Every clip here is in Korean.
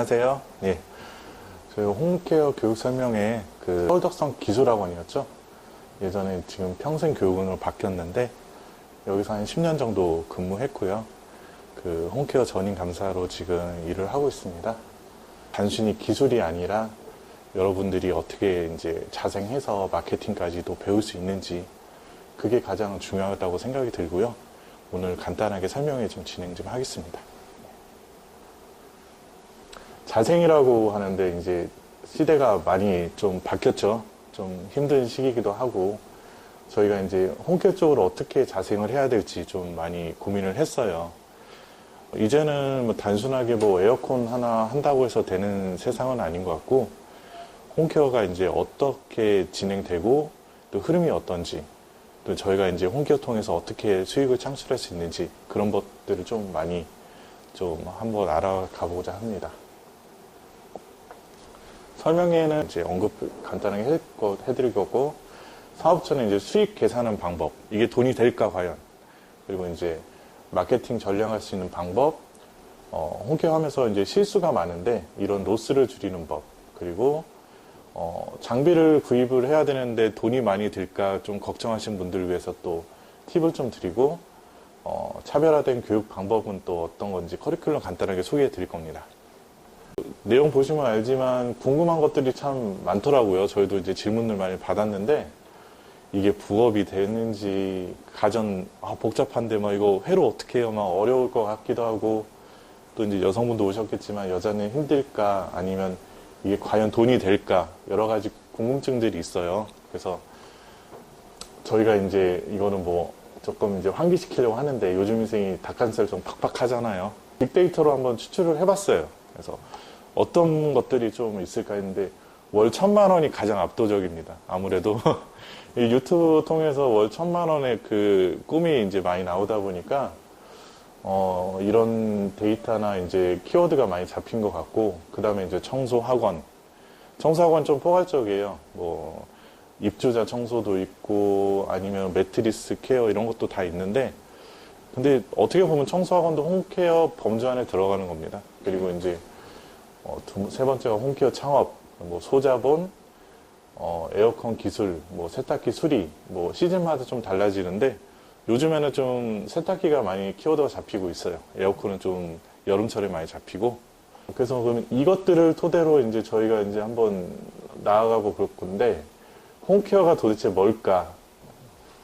안녕하세요. 예. 저희 홈케어 교육 설명회 서울덕성 기술학원이었죠. 예전에 지금 평생교육원으로 바뀌었는데 여기서 한 10년 정도 근무했고요. 홈케어 전임 감사로 지금 일을 하고 있습니다. 단순히 기술이 아니라 여러분들이 어떻게 이제 자생해서 마케팅까지도 배울 수 있는지 그게 가장 중요하다고 생각이 들고요. 오늘 간단하게 설명회 좀 진행 좀 하겠습니다. 자생이라고 하는데 이제 시대가 많이 좀 바뀌었죠. 좀 힘든 시기이기도 하고 저희가 이제 홈케어 쪽으로 어떻게 자생을 해야 될지 좀 많이 고민을 했어요. 이제는 뭐 단순하게 뭐 에어컨 하나 한다고 해서 되는 세상은 아닌 것 같고 홈케어가 이제 어떻게 진행되고 또 흐름이 어떤지 또 저희가 이제 홈케어 통해서 어떻게 수익을 창출할 수 있는지 그런 것들을 좀 많이 좀 한번 알아가 보고자 합니다. 설명회는 이제 언급 간단하게 해드릴 거고, 사업자는 이제 수익 계산하는 방법, 이게 돈이 될까 과연, 그리고 이제 마케팅 전략할 수 있는 방법, 홈케어 하면서 이제 실수가 많은데 이런 로스를 줄이는 법, 그리고 장비를 구입을 해야 되는데 돈이 많이 들까 좀 걱정하시는 분들을 위해서 또 팁을 좀 드리고, 차별화된 교육 방법은 또 어떤 건지 커리큘럼 간단하게 소개해 드릴 겁니다. 내용 보시면 알지만 궁금한 것들이 참 많더라고요. 저희도 이제 질문을 많이 받았는데 이게 부업이 되는지 가전 복잡한데 막 이거 회로 어떻게 해요? 막 어려울 것 같기도 하고 또 이제 여성분도 오셨겠지만 여자는 힘들까 아니면 이게 과연 돈이 될까 여러 가지 궁금증들이 있어요. 그래서 저희가 이제 이거는 뭐 조금 이제 환기시키려고 하는데 요즘 인생이 닭가슴살 좀 팍팍하잖아요. 빅데이터로 한번 추출을 해봤어요. 그래서 어떤 것들이 좀 있을까 했는데 월 1,000만 원이 가장 압도적입니다. 아무래도 이 유튜브 통해서 월 1,000만 원의 그 꿈이 이제 많이 나오다 보니까 이런 데이터나 이제 키워드가 많이 잡힌 것 같고 그 다음에 이제 청소학원 좀 포괄적이에요. 뭐 입주자 청소도 있고 아니면 매트리스 케어 이런 것도 다 있는데 근데 어떻게 보면 청소학원도 홈케어 범주 안에 들어가는 겁니다. 그리고 이제 세 번째가 홈케어 창업, 뭐 소자본, 에어컨 기술, 뭐 세탁기 수리, 뭐 시즌마다 좀 달라지는데 요즘에는 좀 세탁기가 많이 키워드가 잡히고 있어요. 에어컨은 좀 여름철에 많이 잡히고. 그래서 그러면 이것들을 토대로 이제 저희가 이제 한번 나아가고 그럴 건데 홈케어가 도대체 뭘까?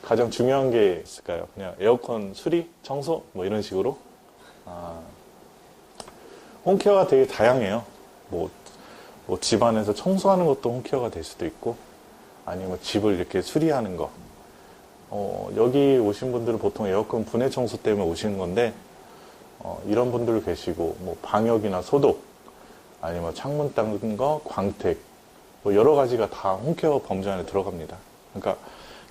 가장 중요한 게 있을까요? 그냥 에어컨 수리, 청소, 뭐 이런 식으로. 홈케어가 되게 다양해요. 뭐 집안에서 청소하는 것도 홈케어가 될 수도 있고, 아니면 집을 이렇게 수리하는 거. 여기 오신 분들은 보통 에어컨 분해 청소 때문에 오시는 건데, 이런 분들 계시고, 뭐 방역이나 소독, 아니면 창문 닦는 거, 광택, 뭐 여러 가지가 다 홈케어 범주 안에 들어갑니다. 그러니까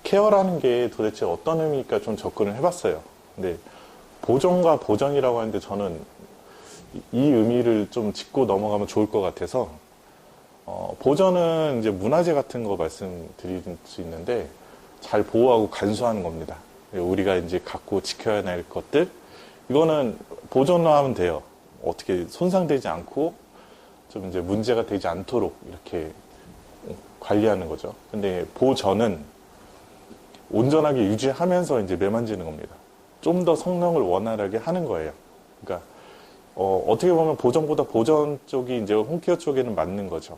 케어라는 게 도대체 어떤 의미일까 좀 접근을 해봤어요. 근데 보존과 보전이라고 하는데 저는 이 의미를 좀 짚고 넘어가면 좋을 것 같아서 보전은 이제 문화재 같은 거 말씀드릴 수 있는데 잘 보호하고 간수하는 겁니다. 우리가 이제 갖고 지켜야 할 것들 이거는 보존하면 돼요. 어떻게 손상되지 않고 좀 이제 문제가 되지 않도록 이렇게 관리하는 거죠. 근데 보전은 온전하게 유지하면서 이제 매만지는 겁니다. 좀 더 성능을 원활하게 하는 거예요. 그러니까 어떻게 보면 보전보다 보전 쪽이 이제 홈케어 쪽에는 맞는 거죠.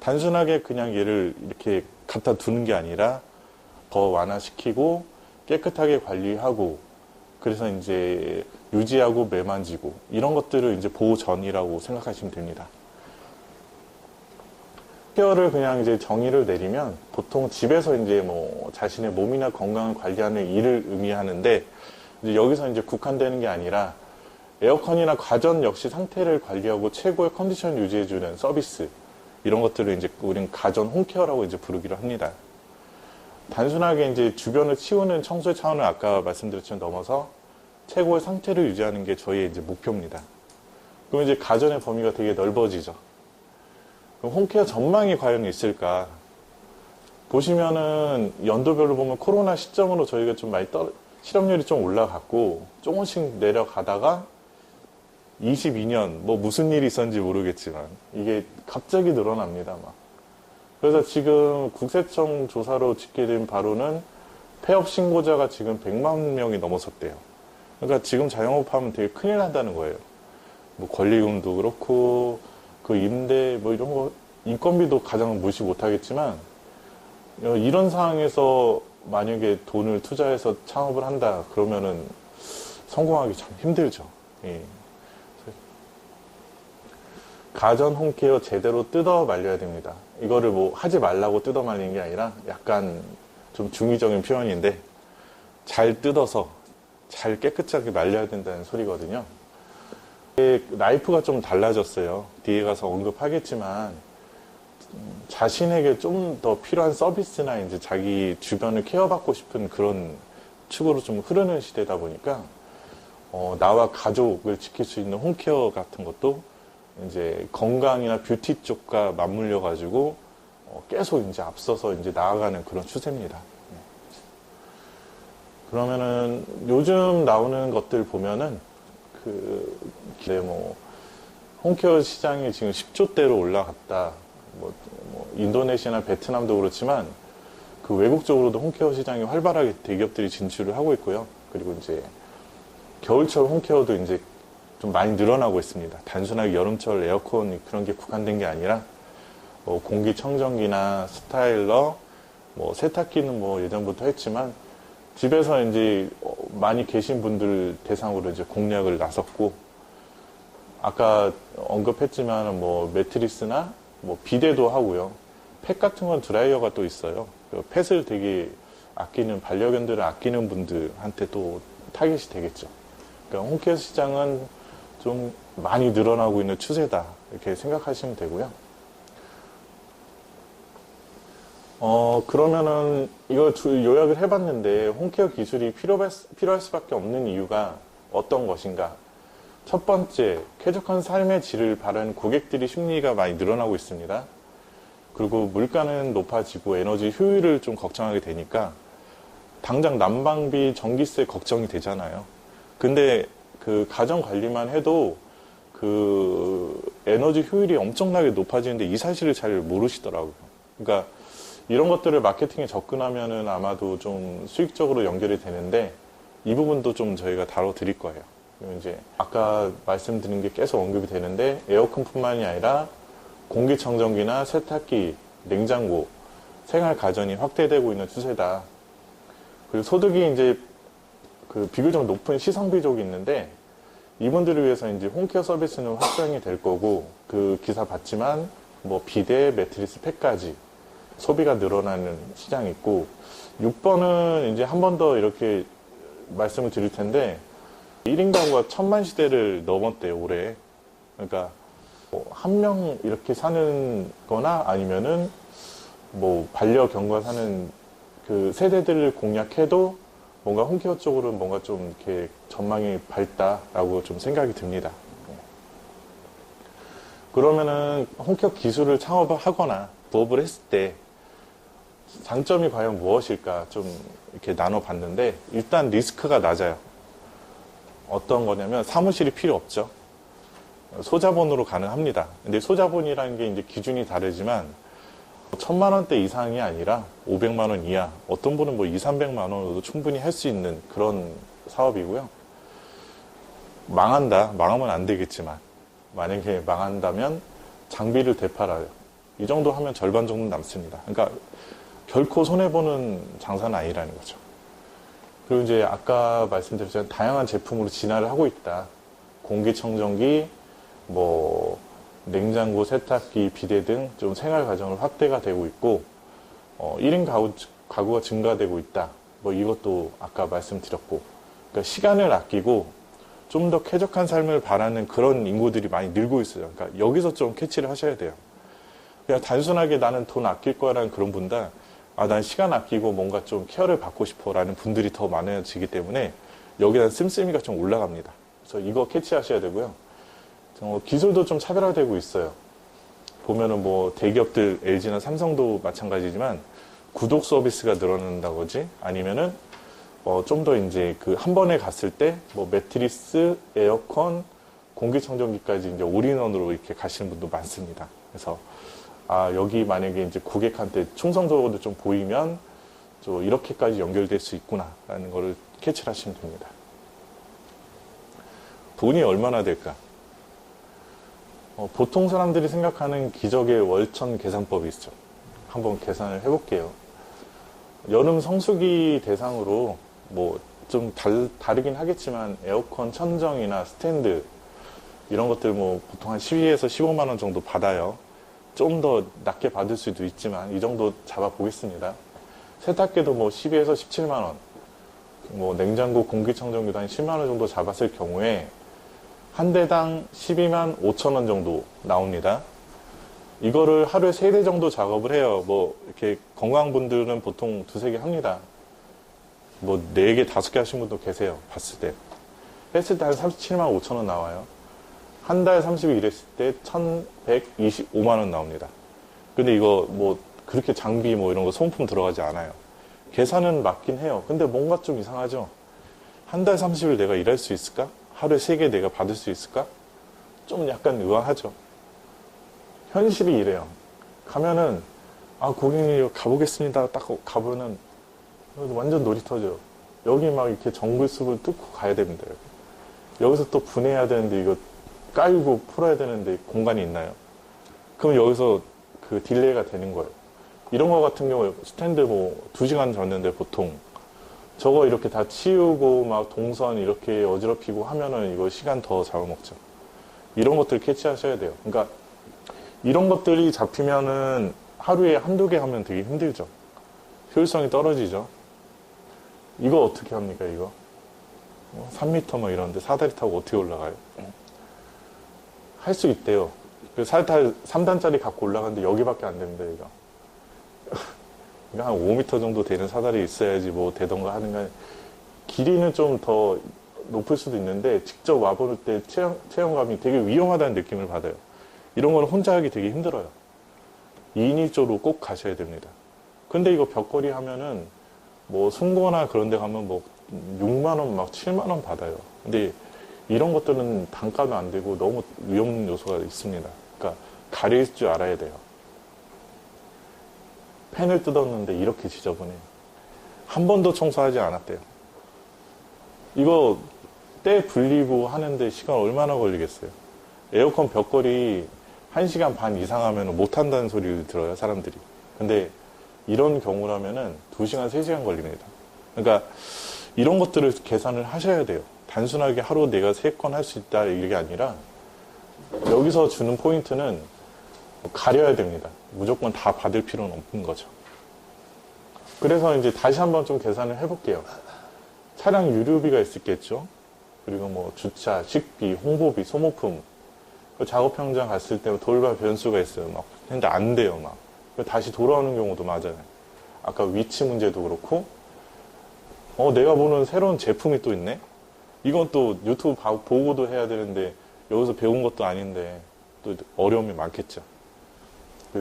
단순하게 그냥 얘를 이렇게 갖다 두는 게 아니라 더 완화시키고 깨끗하게 관리하고 그래서 이제 유지하고 매만지고 이런 것들을 이제 보전이라고 생각하시면 됩니다. 홈케어를 그냥 이제 정의를 내리면 보통 집에서 이제 뭐 자신의 몸이나 건강을 관리하는 일을 의미하는데 이제 여기서 이제 국한되는 게 아니라 에어컨이나 가전 역시 상태를 관리하고 최고의 컨디션 유지해주는 서비스 이런 것들을 이제 우리는 가전 홈케어라고 이제 부르기로 합니다. 단순하게 이제 주변을 치우는 청소의 차원을 아까 말씀드렸지만 넘어서 최고의 상태를 유지하는 게 저희의 이제 목표입니다. 그럼 이제 가전의 범위가 되게 넓어지죠. 그럼 홈케어 전망이 과연 있을까? 보시면은 연도별로 보면 코로나 시점으로 저희가 좀 많이 실업률이 좀 올라갔고 조금씩 내려가다가 22년 뭐 무슨 일이 있었는지 모르겠지만 이게 갑자기 늘어납니다. 막. 그래서 지금 국세청 조사로 집계된 바로는 폐업 신고자가 지금 100만 명이 넘어섰대요. 그러니까 지금 자영업하면 되게 큰일 난다는 거예요. 뭐 권리금도 그렇고 그 임대 뭐 이런 거 인건비도 가장 무시 못하겠지만 이런 상황에서 만약에 돈을 투자해서 창업을 한다 그러면은 성공하기 참 힘들죠. 예. 가전 홈케어 제대로 뜯어 말려야 됩니다. 이거를 뭐 하지 말라고 뜯어 말리는 게 아니라 약간 좀 중의적인 표현인데 잘 뜯어서 잘 깨끗하게 말려야 된다는 소리거든요. 라이프가 좀 달라졌어요. 뒤에 가서 언급하겠지만 자신에게 좀 더 필요한 서비스나 이제 자기 주변을 케어받고 싶은 그런 축으로 좀 흐르는 시대다 보니까 나와 가족을 지킬 수 있는 홈케어 같은 것도 이제 건강이나 뷰티 쪽과 맞물려 가지고 계속 이제 앞서서 이제 나아가는 그런 추세입니다. 그러면은 요즘 나오는 것들 보면은 뭐 홈케어 시장이 지금 10조대로 올라갔다. 뭐 인도네시아나 베트남도 그렇지만 그 외국 쪽으로도 홈케어 시장이 활발하게 대기업들이 진출을 하고 있고요. 그리고 이제 겨울철 홈케어도 이제 좀 많이 늘어나고 있습니다. 단순하게 여름철 에어컨 그런 게 국한된 게 아니라 뭐 공기청정기나 스타일러, 뭐 세탁기는 뭐 예전부터 했지만 집에서 이제 많이 계신 분들 대상으로 이제 공략을 나섰고 아까 언급했지만 뭐 매트리스나 뭐 비데도 하고요. 펫 같은 건 드라이어가 또 있어요. 펫을 되게 아끼는 반려견들을 아끼는 분들한테 또 타겟이 되겠죠. 그러니까 홈케어 시장은 좀 많이 늘어나고 있는 추세다 이렇게 생각하시면 되고요. 그러면은 이거 요약을 해봤는데 홈케어 기술이 필요할 수밖에 없는 이유가 어떤 것인가? 첫 번째, 쾌적한 삶의 질을 바라는 고객들이 심리가 많이 늘어나고 있습니다. 그리고 물가는 높아지고 에너지 효율을 좀 걱정하게 되니까 당장 난방비, 전기세 걱정이 되잖아요. 근데 그 가정 관리만 해도 그 에너지 효율이 엄청나게 높아지는데 이 사실을 잘 모르시더라고요. 그러니까 이런 것들을 마케팅에 접근하면은 아마도 좀 수익적으로 연결이 되는데 이 부분도 좀 저희가 다뤄드릴 거예요. 그리고 이제 아까 말씀드린 게 계속 언급이 되는데 에어컨뿐만이 아니라 공기청정기나 세탁기, 냉장고, 생활 가전이 확대되고 있는 추세다. 그리고 소득이 이제 그 비교적 높은 시성비족이 있는데 이분들을 위해서 이제 홈케어 서비스는 확장이 될 거고 그 기사 봤지만 뭐 비데, 매트리스, 팩까지 소비가 늘어나는 시장이 있고 6번은 이제 한 번 더 이렇게 말씀을 드릴 텐데 1인 가구가 1000만 시대를 넘었대요 올해. 그러니까 뭐 한 명 이렇게 사는 거나 아니면은 뭐 반려견과 사는 그 세대들을 공략해도 뭔가 홈케어 쪽으로 뭔가 좀 이렇게 전망이 밝다라고 좀 생각이 듭니다. 그러면은 홈케어 기술을 창업을 하거나 부업을 했을 때 장점이 과연 무엇일까 좀 이렇게 나눠봤는데 일단 리스크가 낮아요. 어떤 거냐면 사무실이 필요 없죠. 소자본으로 가능합니다. 근데 소자본이라는 게 이제 기준이 다르지만 1000만 원대 이상이 아니라 500만 원 이하, 어떤 분은 뭐 2, 300만 원으로도 충분히 할 수 있는 그런 사업이고요. 망하면 안 되겠지만 만약에 망한다면 장비를 되팔아요. 이 정도 하면 절반 정도 남습니다. 그러니까 결코 손해보는 장사는 아니라는 거죠. 그리고 이제 아까 말씀드렸지만 다양한 제품으로 진화를 하고 있다. 공기청정기, 뭐 냉장고, 세탁기, 비데 등 좀 생활 가정을 확대가 되고 있고 1인 가구가 증가되고 있다. 뭐 이것도 아까 말씀드렸고 그러니까 시간을 아끼고 좀 더 쾌적한 삶을 바라는 그런 인구들이 많이 늘고 있어요. 그러니까 여기서 좀 캐치를 하셔야 돼요. 그냥 단순하게 나는 돈 아낄 거라는 그런 분보다 난 시간 아끼고 뭔가 좀 케어를 받고 싶어 라는 분들이 더 많아지기 때문에 여기다 씀씀이가 좀 올라갑니다. 그래서 이거 캐치하셔야 되고요. 기술도 좀 차별화되고 있어요. 보면은 뭐 대기업들 LG나 삼성도 마찬가지지만 구독 서비스가 늘어난다든지 아니면은 좀 더 이제 그 한 번에 갔을 때 뭐 매트리스, 에어컨, 공기청정기까지 이제 올인원으로 이렇게 가시는 분도 많습니다. 그래서 여기 만약에 이제 고객한테 충성도도 좀 보이면 좀 이렇게까지 연결될 수 있구나라는 거를 캐치를 하시면 됩니다. 돈이 얼마나 될까? 보통 사람들이 생각하는 기적의 월천 계산법이 있죠. 한번 계산을 해볼게요. 여름 성수기 대상으로 뭐 좀 다르긴 하겠지만 에어컨 천정이나 스탠드 이런 것들 뭐 보통 한 12에서 15만 원 정도 받아요. 좀 더 낮게 받을 수도 있지만 이 정도 잡아보겠습니다. 세탁기도 뭐 12에서 17만 원, 뭐 냉장고, 공기청정기도 한 10만 원 정도 잡았을 경우에 한 대당 12만 5천 원 정도 나옵니다. 이거를 하루에 3대 정도 작업을 해요. 뭐 이렇게 건강한 분들은 보통 2-3개 합니다. 뭐 4개, 5개 하신 분도 계세요. 봤을 때. 했을 때 한 37만 5천 원 나와요. 한 달 30일 일했을 때 1125만 원 나옵니다. 근데 이거 뭐 그렇게 장비 뭐 이런 거 소모품 들어가지 않아요. 계산은 맞긴 해요. 근데 뭔가 좀 이상하죠? 한 달 30일 내가 일할 수 있을까? 하루에 3개 내가 받을 수 있을까? 좀 약간 의아하죠. 현실이 이래요. 가면은 고객님 가보겠습니다. 딱 가보면은 완전 놀이터죠. 여기 막 이렇게 정글숲을 뚫고 가야 됩니다. 여기서 또 분해해야 되는데 이거 깔고 풀어야 되는데 공간이 있나요? 그럼 여기서 그 딜레이가 되는 거예요. 이런 거 같은 경우에 스탠드 뭐 2시간 졌는데 보통 저거 이렇게 다 치우고 막 동선 이렇게 어지럽히고 하면은 이거 시간 더 잡아먹죠. 이런 것들 캐치하셔야 돼요. 그러니까 이런 것들이 잡히면은 하루에 1-2개 하면 되게 힘들죠. 효율성이 떨어지죠. 이거 어떻게 합니까, 이거? 3m 뭐 이런데 사다리 타고 어떻게 올라가요? 할 수 있대요. 사다리 타고 3단짜리 갖고 올라가는데 여기밖에 안 됩니다, 이거. 한 5m 정도 되는 사다리 있어야지 뭐 되던가 하는가. 길이는 좀 더 높을 수도 있는데 직접 와볼 때 체험감이 되게 위험하다는 느낌을 받아요. 이런 거는 혼자 하기 되게 힘들어요. 2인 1조로 꼭 가셔야 됩니다. 근데 이거 벽걸이 하면은 뭐 승고나 그런 데 가면 뭐 6만 원, 막 7만 원 받아요. 근데 이런 것들은 단가도 안 되고 너무 위험 요소가 있습니다. 그러니까 가릴 줄 알아야 돼요. 펜을 뜯었는데 이렇게 지저분해요. 한 번도 청소하지 않았대요. 이거 때 불리고 하는데 시간 얼마나 걸리겠어요? 에어컨 벽걸이 1시간 반 이상 하면 못한다는 소리를 들어요, 사람들이. 근데 이런 경우라면은 2시간, 3시간 걸립니다. 그러니까 이런 것들을 계산을 하셔야 돼요. 단순하게 하루 내가 3건 할 수 있다 이게 아니라 여기서 주는 포인트는 가려야 됩니다. 무조건 다 받을 필요는 없는 거죠. 그래서 이제 다시 한번 좀 계산을 해볼게요. 차량 유류비가 있겠죠. 그리고 뭐 주차, 식비, 홍보비, 소모품. 작업 현장 갔을 때 돌발 변수가 있어요. 막 근데 안 돼요, 막. 다시 돌아오는 경우도 많아요. 아까 위치 문제도 그렇고, 내가 보는 새로운 제품이 또 있네? 이건 또 유튜브 보고도 해야 되는데, 여기서 배운 것도 아닌데, 또 어려움이 많겠죠.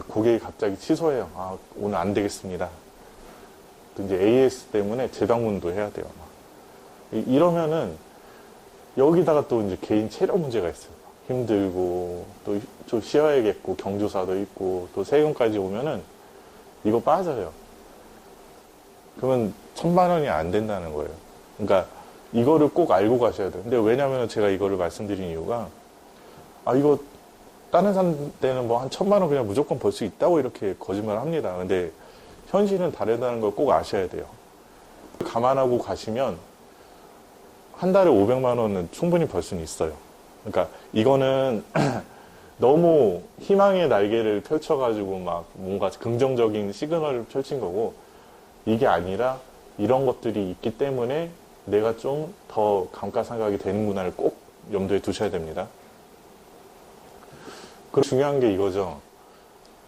고객이 갑자기 취소해요. 오늘 안 되겠습니다. 또 이제 AS 때문에 재방문도 해야 돼요. 이러면은, 여기다가 또 이제 개인 체력 문제가 있어요. 힘들고, 또 좀 쉬어야겠고, 경조사도 있고, 또 세금까지 오면은, 이거 빠져요. 그러면 1,000만 원이 안 된다는 거예요. 그러니까, 이거를 꼭 알고 가셔야 돼요. 근데 왜냐면 제가 이거를 말씀드린 이유가, 이거, 다른 사람들은 뭐 한 1,000만 원 그냥 무조건 벌 수 있다고 이렇게 거짓말 합니다. 근데, 현실은 다르다는 걸 꼭 아셔야 돼요. 감안하고 가시면, 한 달에 500만 원은 충분히 벌 수는 있어요. 그러니까 이거는 너무 희망의 날개를 펼쳐가지고 막 뭔가 긍정적인 시그널을 펼친 거고 이게 아니라 이런 것들이 있기 때문에 내가 좀 더 감가상각이 되는구나를 꼭 염두에 두셔야 됩니다. 그리고 중요한 게 이거죠.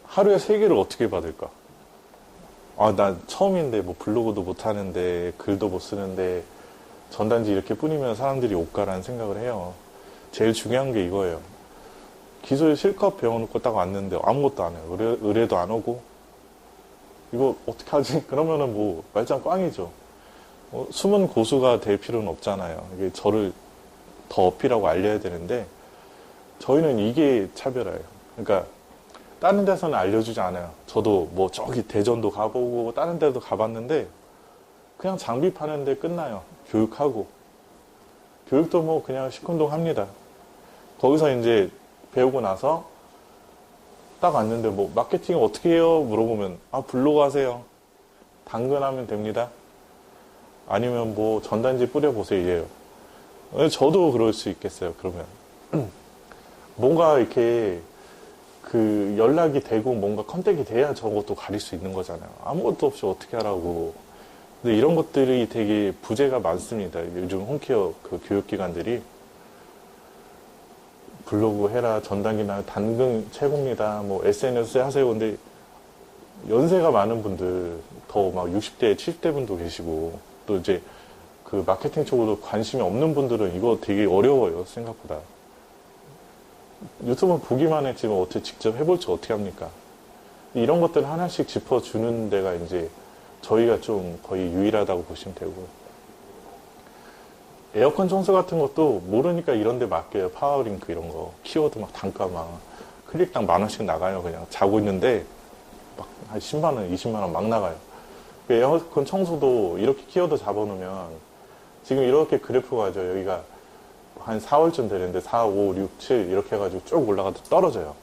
하루에 3개를 어떻게 받을까? 나 처음인데 뭐 블로그도 못 하는데 글도 못 쓰는데 전단지 이렇게 뿌리면 사람들이 올까라는 생각을 해요. 제일 중요한 게 이거예요. 기술 실컷 배워놓고 딱 왔는데 아무것도 안 해요. 의뢰도 안 오고. 이거 어떻게 하지? 그러면은 뭐 말짱 꽝이죠. 숨은 고수가 될 필요는 없잖아요. 이게 저를 더 어필하고 알려야 되는데 저희는 이게 차별화예요. 그러니까 다른 데서는 알려주지 않아요. 저도 뭐 저기 대전도 가보고 다른 데도 가봤는데 그냥 장비 파는데 끝나요. 교육하고. 교육도 뭐 그냥 시큰둥합니다. 거기서 이제 배우고 나서 딱 왔는데 뭐 마케팅 어떻게 해요? 물어보면 아 블로그 하세요. 당근하면 됩니다. 아니면 뭐 전단지 뿌려보세요. 이래요. 저도 그럴 수 있겠어요. 그러면 뭔가 이렇게 그 연락이 되고 뭔가 컨택이 돼야 저것도 가릴 수 있는 거잖아요. 아무것도 없이 어떻게 하라고. 근데 이런 것들이 되게 부재가 많습니다. 요즘 홈케어 그 교육기관들이 블로그 해라, 전단지나 당근 최고입니다. 뭐 SNS 하세요. 근데 연세가 많은 분들, 더 막 60대, 70대 분도 계시고, 또 이제 그 마케팅 쪽으로 관심이 없는 분들은 이거 되게 어려워요, 생각보다. 유튜브 보기만 했지만 어떻게 직접 해볼지 어떻게 합니까? 이런 것들 하나씩 짚어주는 데가 이제 저희가 좀 거의 유일하다고 보시면 되고. 에어컨 청소 같은 것도 모르니까 이런 데 맡겨요. 파워링크 이런 거. 키워드 막 단가 막 클릭당 10,000원씩 나가요. 그냥 자고 있는데 막 한 10만원, 20만원 막 나가요. 에어컨 청소도 이렇게 키워드 잡아놓으면 지금 이렇게 그래프가 가죠. 여기가 한 4월쯤 되는데 4, 5, 6, 7 이렇게 해가지고 쭉 올라가도 떨어져요.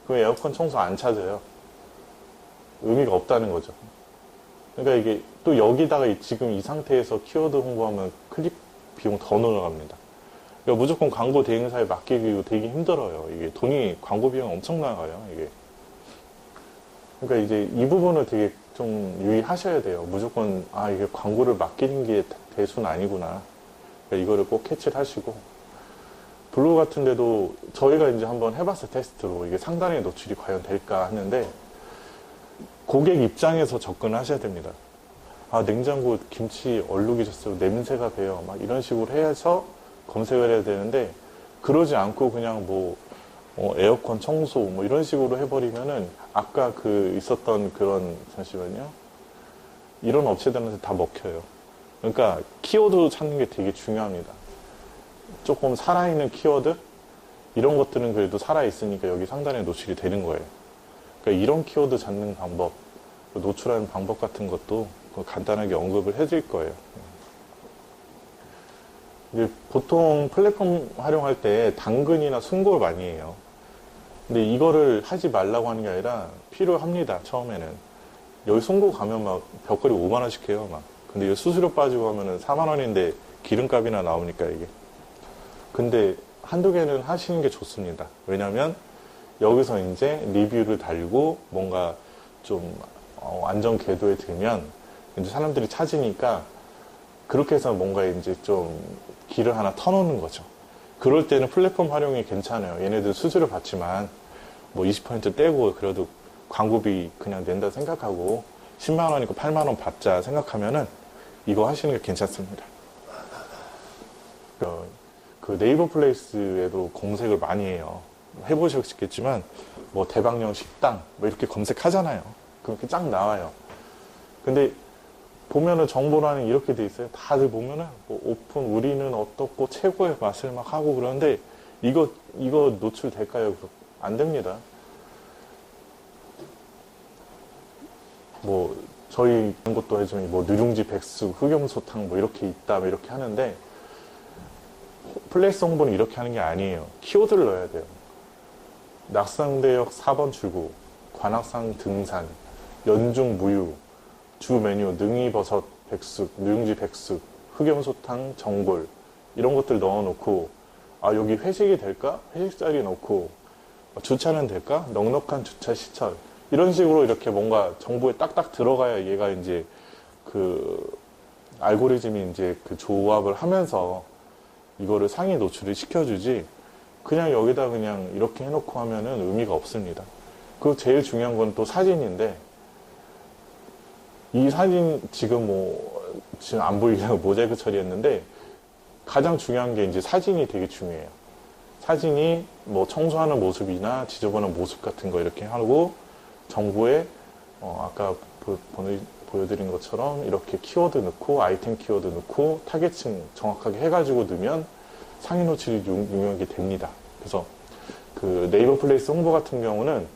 그럼 에어컨 청소 안 찾아요. 의미가 없다는 거죠. 그러니까 이게 또 여기다가 지금 이 상태에서 키워드 홍보하면 클릭 비용 더 늘어갑니다. 그러니까 무조건 광고 대행사에 맡기기도 되게 힘들어요. 이게 돈이 광고 비용 엄청 나가요. 이게. 그러니까 이제 이 부분을 되게 좀 유의하셔야 돼요. 무조건 이게 광고를 맡기는 게 대수는 아니구나. 그러니까 이거를 꼭 캐치를 하시고 블로그 같은 데도 저희가 이제 한번 해봤어요. 테스트로. 이게 상단에 노출이 과연 될까 했는데 고객 입장에서 접근하셔야 됩니다. 냉장고 김치 얼룩이졌어요. 냄새가 배요. 막 이런 식으로 해서 검색을 해야 되는데 그러지 않고 그냥 뭐 에어컨 청소 뭐 이런 식으로 해버리면은 아까 그 있었던 그런 잠시만요. 이런 업체들한테 다 먹혀요. 그러니까 키워드 찾는 게 되게 중요합니다. 조금 살아있는 키워드 이런 것들은 그래도 살아있으니까 여기 상단에 노출이 되는 거예요. 그러니까 이런 키워드 찾는 방법, 노출하는 방법 같은 것도 간단하게 언급을 해드릴 거예요. 이제 보통 플랫폼 활용할 때 당근이나 송고를 많이 해요. 근데 이거를 하지 말라고 하는 게 아니라 필요합니다. 처음에는. 여기 송고 가면 막 벽걸이 5만 원씩 해요. 막. 근데 수수료 빠지고 하면은 4만 원인데 기름값이나 나오니까 이게. 근데 한두 개는 하시는 게 좋습니다. 왜냐면 여기서 이제 리뷰를 달고 뭔가 좀 안전 궤도에 들면 이제 사람들이 찾으니까 그렇게 해서 뭔가 이제 좀 길을 하나 터놓는 거죠. 그럴 때는 플랫폼 활용이 괜찮아요. 얘네들 수수료 받지만 뭐 20% 떼고 그래도 광고비 그냥 낸다 생각하고 10만 원이고 8만 원 받자 생각하면은 이거 하시는 게 괜찮습니다. 그 네이버 플레이스에도 검색을 많이 해요. 해보셨겠지만 뭐 대방령 식당 뭐 이렇게 검색하잖아요. 그렇게 쫙 나와요. 근데 보면은 정보란이 이렇게 돼 있어요. 다들 보면은 뭐 오픈 우리는 어떻고 최고의 맛을 막 하고 그러는데 이거 노출될까요? 안 됩니다. 뭐 저희 이런 것도 해주면 뭐 누룽지 백숙 흑염소탕 뭐 이렇게 있다 뭐 이렇게 하는데 플레이스 홍보는 이렇게 하는 게 아니에요. 키워드를 넣어야 돼요. 낙상대역 4번 출구, 관악산 등산, 연중 무유, 주 메뉴 능이버섯 백숙, 누룽지 백숙, 흑염소탕 전골 이런 것들 넣어놓고 여기 회식이 될까? 회식 자리 넣고 주차는 될까? 넉넉한 주차 시설 이런 식으로 이렇게 뭔가 정보에 딱딱 들어가야 얘가 이제 그 알고리즘이 이제 그 조합을 하면서 이거를 상위 노출을 시켜주지 그냥 여기다 그냥 이렇게 해놓고 하면은 의미가 없습니다. 그 제일 중요한 건 또 사진인데 이 사진 지금 지금 안 보이게 모자이크 처리했는데 가장 중요한 게 이제 사진이 되게 중요해요. 사진이 뭐 청소하는 모습이나 지저분한 모습 같은 거 이렇게 하고 정보에 아까 보여드린 것처럼 이렇게 키워드 넣고 아이템 키워드 넣고 타겟층 정확하게 해가지고 넣으면 상위 노출이 능력이 됩니다. 그래서 그 네이버 플레이스 홍보 같은 경우는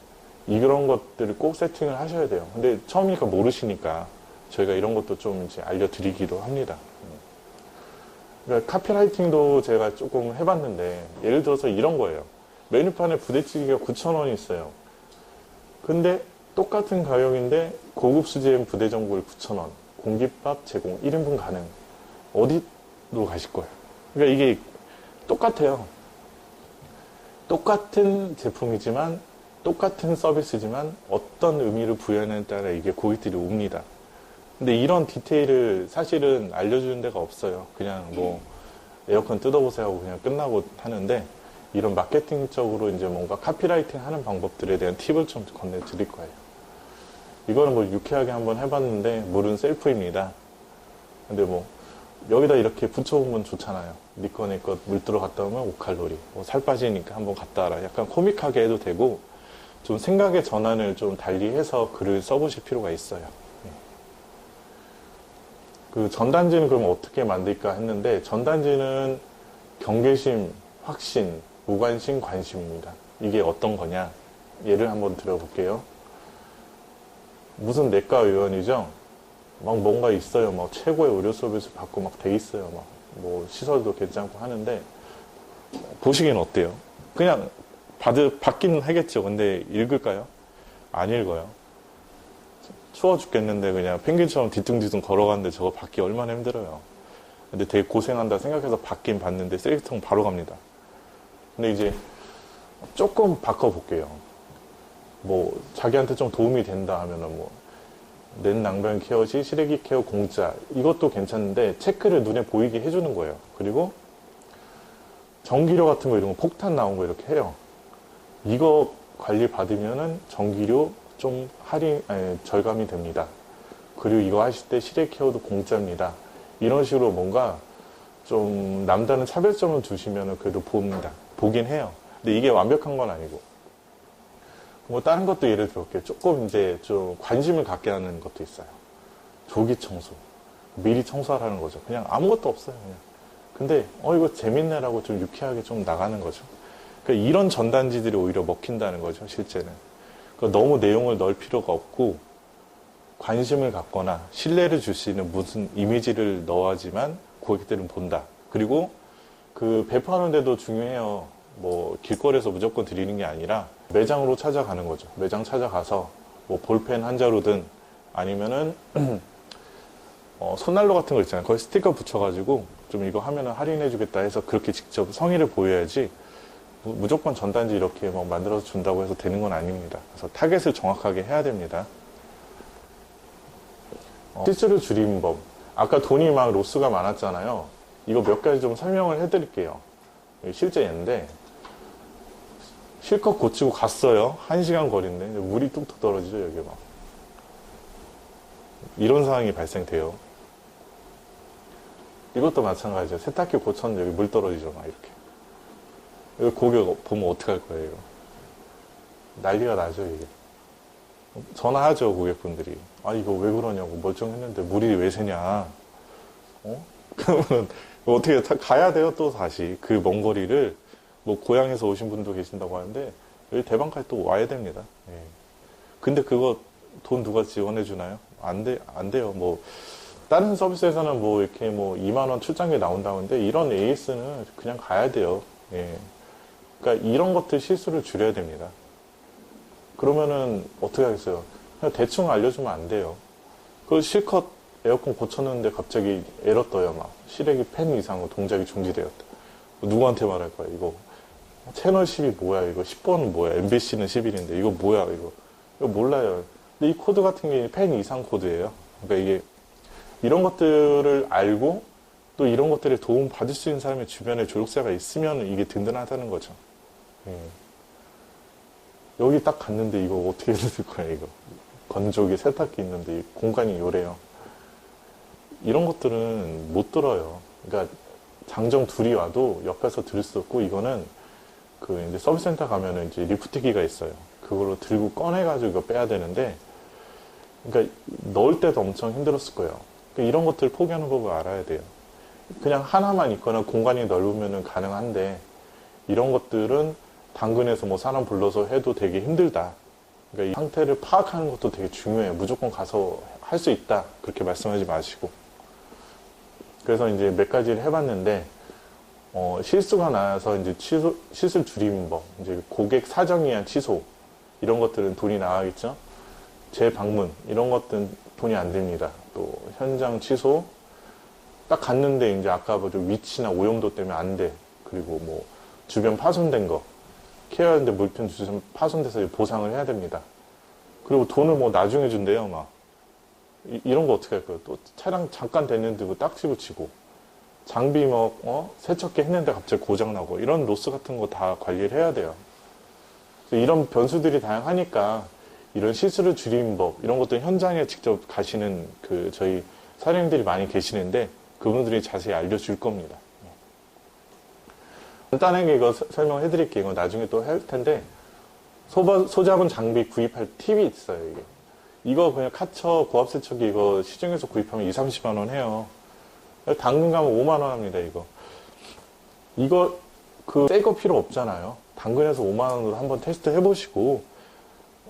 이런 것들을 꼭 세팅을 하셔야 돼요. 근데 처음이니까 모르시니까 저희가 이런 것도 좀 이제 알려드리기도 합니다. 그러니까 카피라이팅도 제가 조금 해봤는데 예를 들어서 이런 거예요. 메뉴판에 부대찌개가 9,000원이 있어요. 근데 똑같은 가격인데 고급 수제인 부대 전골 9,000원, 공깃밥 제공 1인분 가능. 어디로 가실 거예요? 그러니까 이게 똑같아요. 똑같은 제품이지만 똑같은 서비스지만 어떤 의미를 부여하느냐에 따라 이게 고객들이 옵니다. 근데 이런 디테일을 사실은 알려주는 데가 없어요. 그냥 뭐 에어컨 뜯어보세요 하고 그냥 끝나고 하는데 이런 마케팅적으로 이제 뭔가 카피라이팅 하는 방법들에 대한 팁을 좀 건네드릴 거예요. 이거는 뭐 유쾌하게 한번 해봤는데 물은 셀프입니다. 근데 뭐 여기다 이렇게 붙여보면 좋잖아요. 니꺼 내꺼 물 들어갔다 오면 5칼로리. 뭐 살 빠지니까 한번 갔다 와라. 약간 코믹하게 해도 되고 좀 생각의 전환을 좀 달리 해서 글을 써보실 필요가 있어요. 그 전단지는 그럼 어떻게 만들까 했는데 전단지는 경계심, 확신, 무관심, 관심입니다. 이게 어떤 거냐? 예를 한번 들어볼게요. 무슨 내과 의원이죠? 막 뭔가 있어요. 막 최고의 의료 서비스 받고 막 돼 있어요. 막 뭐 시설도 괜찮고 하는데 보시기엔 어때요? 그냥 받기는 하겠죠. 근데 읽을까요? 안 읽어요. 추워 죽겠는데 그냥 펭귄처럼 뒤뚱뒤뚱 걸어가는데 저거 받기 얼마나 힘들어요. 근데 되게 고생한다 생각해서 받긴 받는데 쓰레기통 바로 갑니다. 근데 이제 조금 바꿔볼게요. 뭐 자기한테 좀 도움이 된다 하면은 뭐 낸낭변 케어 시 시래기 케어 공짜 이것도 괜찮은데 체크를 눈에 보이게 해주는 거예요. 그리고 전기료 같은 거 이런 거 폭탄 나온 거 이렇게 해요. 이거 관리 받으면은 전기료 좀 절감이 됩니다. 그리고 이거 하실 때 시래기 케어도 공짜입니다. 이런 식으로 뭔가 좀 남다른 차별점을 두시면은 그래도 봅니다. 보긴 해요. 근데 이게 완벽한 건 아니고. 뭐 다른 것도 예를 들어볼게요. 조금 이제 좀 관심을 갖게 하는 것도 있어요. 조기 청소. 미리 청소하라는 거죠. 그냥 아무것도 없어요. 그냥. 근데 이거 재밌네라고 좀 유쾌하게 좀 나가는 거죠. 그러니까 이런 전단지들이 오히려 먹힌다는 거죠. 실제는. 그러니까 너무 내용을 넣을 필요가 없고 관심을 갖거나 신뢰를 줄 수 있는 무슨 이미지를 넣어야지만 고객들은 본다. 그리고 그 배포하는데도 중요해요. 뭐 길거리에서 무조건 드리는 게 아니라 매장으로 찾아가는 거죠. 매장 찾아가서 뭐 볼펜 한 자루든 아니면은 손난로 같은 거 있잖아요. 거기 스티커 붙여가지고 좀 이거 하면은 할인해주겠다 해서 그렇게 직접 성의를 보여야지 무조건 전단지 이렇게 뭐 만들어서 준다고 해서 되는 건 아닙니다. 그래서 타겟을 정확하게 해야 됩니다. 실수를 줄이는 법. 아까 돈이 막 로스가 많았잖아요. 이거 몇 가지 좀 설명을 해드릴게요. 실제 예인데 실컷 고치고 갔어요. 1시간 거리인데 물이 뚝뚝 떨어지죠. 여기 막 이런 상황이 발생돼요. 이것도 마찬가지죠. 세탁기 고쳤는데 여기 물 떨어지죠. 막 이렇게. 이거 고객 보면 어떡할 거예요. 이거. 난리가 나죠. 이게. 전화하죠. 고객분들이. 아 이거 왜 그러냐고 멀쩡했는데 물이 왜 새냐. 그러면 어떻게 가야 돼요. 또 다시 그 먼 거리를 뭐 고향에서 오신 분도 계신다고 하는데 여기 대방까지 또 와야 됩니다. 예. 근데 그거 돈 누가 지원해 주나요? 안 돼요. 뭐 다른 서비스에서는 뭐 이렇게 뭐 2만 원 출장비 나온다는데 이런 AS는 그냥 가야 돼요. 예. 그러니까 이런 것들 실수를 줄여야 됩니다. 그러면은 어떻게 하겠어요? 그냥 대충 알려주면 안 돼요. 그 실컷 에어컨 고쳤는데 갑자기 에러 떠요. 막 시래기 팬 이상으로 동작이 중지되었다. 누구한테 말할 거야? 이거 채널 10이 뭐야? 이거 10번은 뭐야? MBC는 11인데 이거 뭐야? 이거 몰라요. 근데 이 코드 같은 게 팬 이상 코드예요. 그러니까 이게 이런 것들을 알고 또 이런 것들에 도움 받을 수 있는 사람의 주변에 조력자가 있으면 이게 든든하다는 거죠. 여기 딱 갔는데 이거 어떻게 해야 될 거야? 이거 건조기 세탁기 있는데 공간이 요래요. 이런 것들은 못 들어요. 그러니까 장정 둘이 와도 옆에서 들을 수 없고 이거는 그 이제 서비스 센터 가면은 이제 리프트기가 있어요. 그걸로 들고 꺼내가지고 이거 빼야 되는데 그러니까 넣을 때도 엄청 힘들었을 거예요. 그러니까 이런 것들 포기하는 법을 알아야 돼요. 그냥 하나만 있거나 공간이 넓으면은 가능한데 이런 것들은 당근에서 뭐 사람 불러서 해도 되게 힘들다. 그러니까 이 상태를 파악하는 것도 되게 중요해요. 무조건 가서 할 수 있다. 그렇게 말씀하지 마시고. 그래서 이제 몇 가지를 해봤는데, 실수가 나서 이제 시술 줄이는 법, 이제 고객 사정이한 취소, 이런 것들은 돈이 나가겠죠? 재방문, 이런 것들은 돈이 안 듭니다. 또, 현장 취소, 딱 갔는데 이제 아까 뭐죠, 위치나 오염도 때문에 안 돼. 그리고 뭐, 주변 파손된 거, 케어하는데 물품 주변 파손돼서 보상을 해야 됩니다. 그리고 돈을 뭐 나중에 준대요, 막. 이런 거 어떻게 할까요? 또 차량 잠깐 됐는데 뭐 딱지 붙이고, 장비 뭐, 세척기 했는데 갑자기 고장나고, 이런 로스 같은 거 다 관리를 해야 돼요. 이런 변수들이 다양하니까, 이런 실수를 줄이는 법, 이런 것들 현장에 직접 가시는 저희 사장님들이 많이 계시는데, 그분들이 자세히 알려줄 겁니다. 간단하게 이거 설명해 드릴게요. 이거 나중에 또 할 텐데, 소자본 장비 구입할 팁이 있어요, 이게. 이거 그냥 카처, 고압세척기 이거 시중에서 구입하면 2, 30만 원 해요. 당근 가면 5만 원 합니다, 이거. 이거, 새 거 필요 없잖아요. 당근에서 5만 원으로 한번 테스트 해보시고,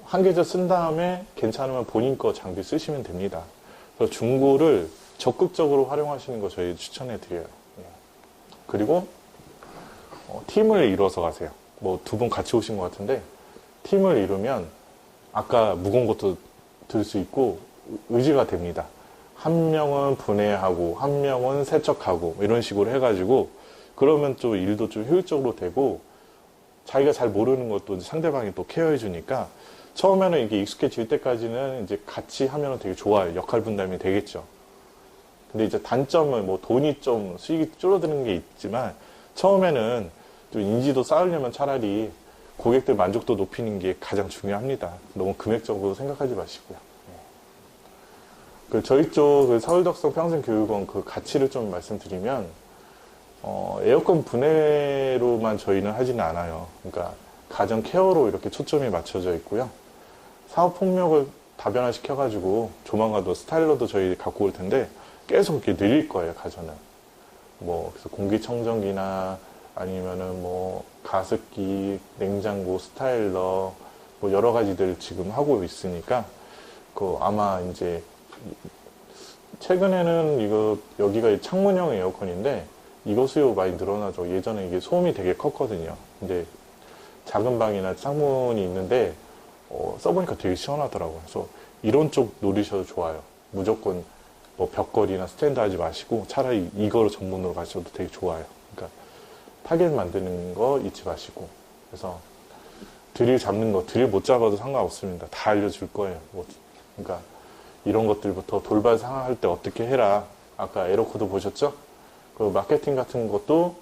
한 계절 쓴 다음에 괜찮으면 본인 거 장비 쓰시면 됩니다. 그래서 중고를 적극적으로 활용하시는 거 저희 추천해 드려요. 그리고, 팀을 이뤄서 가세요. 뭐, 두 분 같이 오신 것 같은데, 팀을 이루면, 아까 무거운 것도 들 수 있고, 의지가 됩니다. 한 명은 분해하고, 한 명은 세척하고, 이런 식으로 해가지고, 그러면 좀 일도 좀 효율적으로 되고, 자기가 잘 모르는 것도 상대방이 또 케어해주니까, 처음에는 이게 익숙해질 때까지는 이제 같이 하면 되게 좋아요. 역할 분담이 되겠죠. 근데 이제 단점은 뭐 돈이 좀 수익이 줄어드는 게 있지만, 처음에는 좀 인지도 쌓으려면 차라리 고객들 만족도 높이는 게 가장 중요합니다. 너무 금액적으로 생각하지 마시고요. 저희 쪽 서울덕성 평생교육원 가치를 좀 말씀드리면, 에어컨 분해로만 저희는 하지는 않아요. 그러니까 가정 케어로 이렇게 초점이 맞춰져 있고요. 사업 폭력을 다변화시켜가지고 조만간도 스타일러도 저희 갖고 올 텐데 계속 이렇게 늘릴 거예요, 가전은. 그래서 공기청정기나 아니면은 가습기, 냉장고, 스타일러, 여러 가지들 지금 하고 있으니까, 아마 이제, 최근에는 여기가 창문형 에어컨인데, 이거 수요 많이 늘어나죠. 예전에 이게 소음이 되게 컸거든요. 근데, 작은 방이나 창문이 있는데, 써보니까 되게 시원하더라고요. 그래서, 이런 쪽 노리셔도 좋아요. 무조건, 벽걸이나 스탠드 하지 마시고, 차라리 이거로 전문으로 가셔도 되게 좋아요. 그러니까, 타겟 만드는 거 잊지 마시고. 그래서 드릴 잡는 거, 드릴 못 잡아도 상관없습니다. 다 알려줄 거예요. 그러니까 이런 것들부터 돌발 상황할 때 어떻게 해라. 아까 에러코드 보셨죠? 마케팅 같은 것도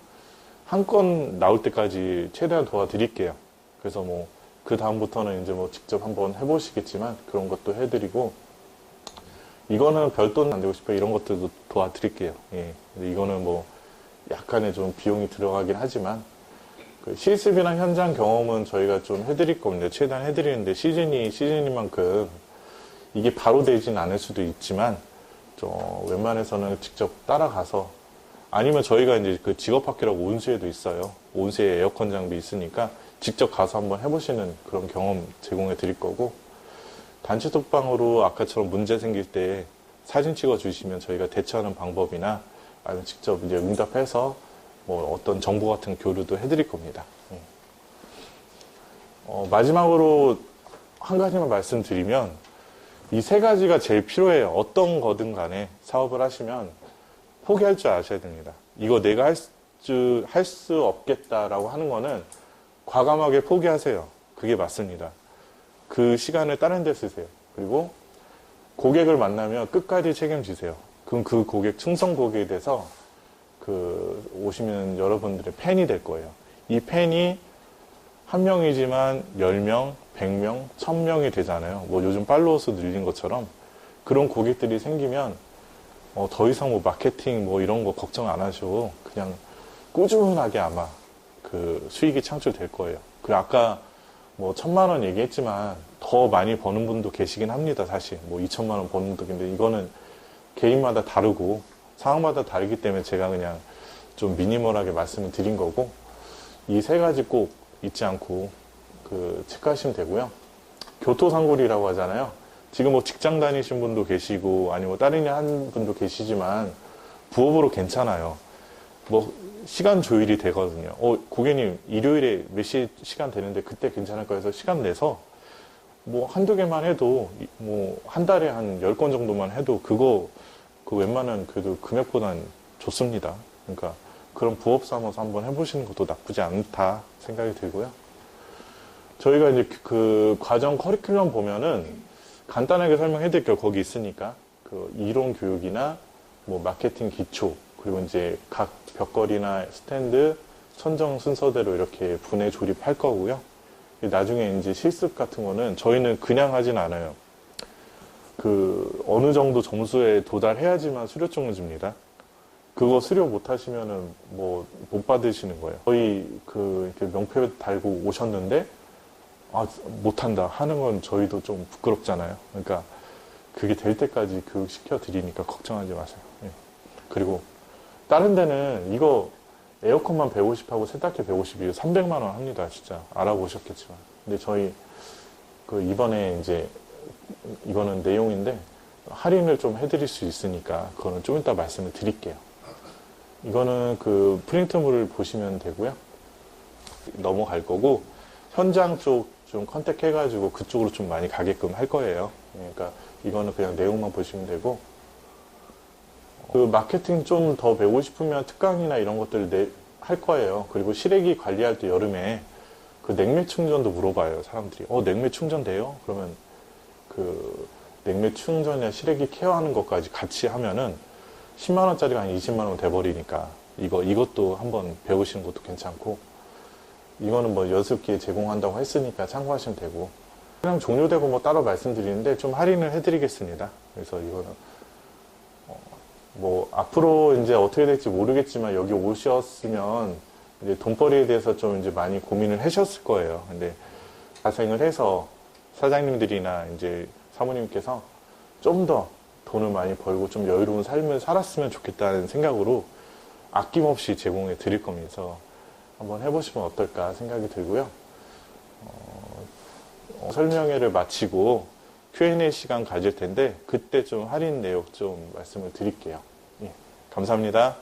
한 건 나올 때까지 최대한 도와드릴게요. 그래서 그 다음부터는 이제 직접 한번 해보시겠지만 그런 것도 해드리고, 이거는 별돈 안 되고 싶어요. 이런 것들도 도와드릴게요. 예. 근데 이거는 약간의 좀 비용이 들어가긴 하지만, 실습이나 현장 경험은 저희가 좀 해드릴 겁니다. 최대한 해드리는데, 시즌이만큼 이게 바로 되진 않을 수도 있지만, 웬만해서는 직접 따라가서, 아니면 저희가 이제 직업학교라고 온수에도 있어요. 온수에 에어컨 장비 있으니까 직접 가서 한번 해보시는 그런 경험 제공해 드릴 거고, 단체 톡방으로 아까처럼 문제 생길 때 사진 찍어 주시면 저희가 대처하는 방법이나 아니면 직접 이제 응답해서 어떤 정보 같은 교류도 해드릴 겁니다. 마지막으로 한 가지만 말씀드리면, 이 세 가지가 제일 필요해요. 어떤 거든 간에 사업을 하시면 포기할 줄 아셔야 됩니다. 이거 내가 할 수 없겠다라고 하는 거는 과감하게 포기하세요. 그게 맞습니다. 그 시간을 다른 데 쓰세요. 그리고 고객을 만나면 끝까지 책임지세요. 그럼 그 고객, 충성 고객이 돼서 오시면 여러분들의 팬이 될 거예요. 이 팬이 한 명이지만 10명, 100명, 1000명이 되잖아요. 요즘 팔로워 수 늘린 것처럼 그런 고객들이 생기면 더 이상 마케팅 이런 거 걱정 안 하셔도 그냥 꾸준하게 아마 수익이 창출될 거예요. 그리고 아까 1000만 원 얘기했지만 더 많이 버는 분도 계시긴 합니다. 사실 2천만 원 버는 분도 있는데, 이거는 개인마다 다르고 상황마다 다르기 때문에 제가 그냥 좀 미니멀하게 말씀을 드린 거고, 이 세 가지 꼭 잊지 않고 체크하시면 되고요. 교토상골이라고 하잖아요. 지금 뭐 직장 다니신 분도 계시고 아니면 다른 일 하는 분도 계시지만 부업으로 괜찮아요. 뭐 시간 조율이 되거든요. 고객님 일요일에 몇 시 시간 되는데 그때 괜찮을까 해서 시간 내서 뭐 한두 개만 해도 뭐 한 달에 한 10건 정도만 해도 그 웬만한 그래도 금액보단 좋습니다. 그러니까 그런 부업 삼아서 한번 해보시는 것도 나쁘지 않다 생각이 들고요. 저희가 이제 그 과정 커리큘럼 보면은 간단하게 설명해 드릴게요. 거기 있으니까. 그 이론 교육이나 뭐 마케팅 기초, 그리고 이제 각 벽걸이나 스탠드 선정 순서대로 이렇게 분해 조립할 거고요. 나중에 이제 실습 같은 거는 저희는 그냥 하진 않아요. 어느 정도 점수에 도달해야지만 수료증을 줍니다. 그거 수료 못 하시면은 뭐 못 받으시는 거예요. 저희 이렇게 명표 달고 오셨는데 못한다 하는 건 저희도 좀 부끄럽잖아요. 그러니까 그게 될 때까지 교육시켜 드리니까 걱정하지 마세요. 예. 그리고 다른 데는 이거 에어컨만 150 하고 세탁기 150이 300만 원 합니다. 진짜 알아보셨겠지만. 근데 저희 이번에 이제 이거는 내용인데 할인을 좀 해드릴 수 있으니까 그거는 좀 이따 말씀을 드릴게요. 이거는 프린트물을 보시면 되고요. 넘어갈 거고 현장 쪽 좀 컨택해가지고 그쪽으로 좀 많이 가게끔 할 거예요. 그러니까 이거는 그냥 내용만 보시면 되고 마케팅 좀 더 배우고 싶으면 특강이나 이런 것들 할 거예요. 그리고 실외기 관리할 때 여름에 냉매 충전도 물어봐요. 사람들이 냉매 충전돼요? 그러면 냉매 충전이나 실외기 케어하는 것까지 같이 하면은 10만 원짜리가 한 20만 원 돼버리니까 이것도 한번 배우시는 것도 괜찮고 이거는 뭐 연습기에 제공한다고 했으니까 참고하시면 되고 그냥 종료되고 뭐 따로 말씀드리는데 좀 할인을 해드리겠습니다. 그래서 이거는 뭐 앞으로 이제 어떻게 될지 모르겠지만 여기 오셨으면 이제 돈벌이에 대해서 좀 이제 많이 고민을 하셨을 거예요. 근데 자생을 해서 사장님들이나 이제 사모님께서 좀 더 돈을 많이 벌고 좀 여유로운 삶을 살았으면 좋겠다는 생각으로 아낌없이 제공해 드릴 거면서 한번 해보시면 어떨까 생각이 들고요. 설명회를 마치고 Q&A 시간 가질 텐데 그때 좀 할인 내역 좀 말씀을 드릴게요. 예, 감사합니다.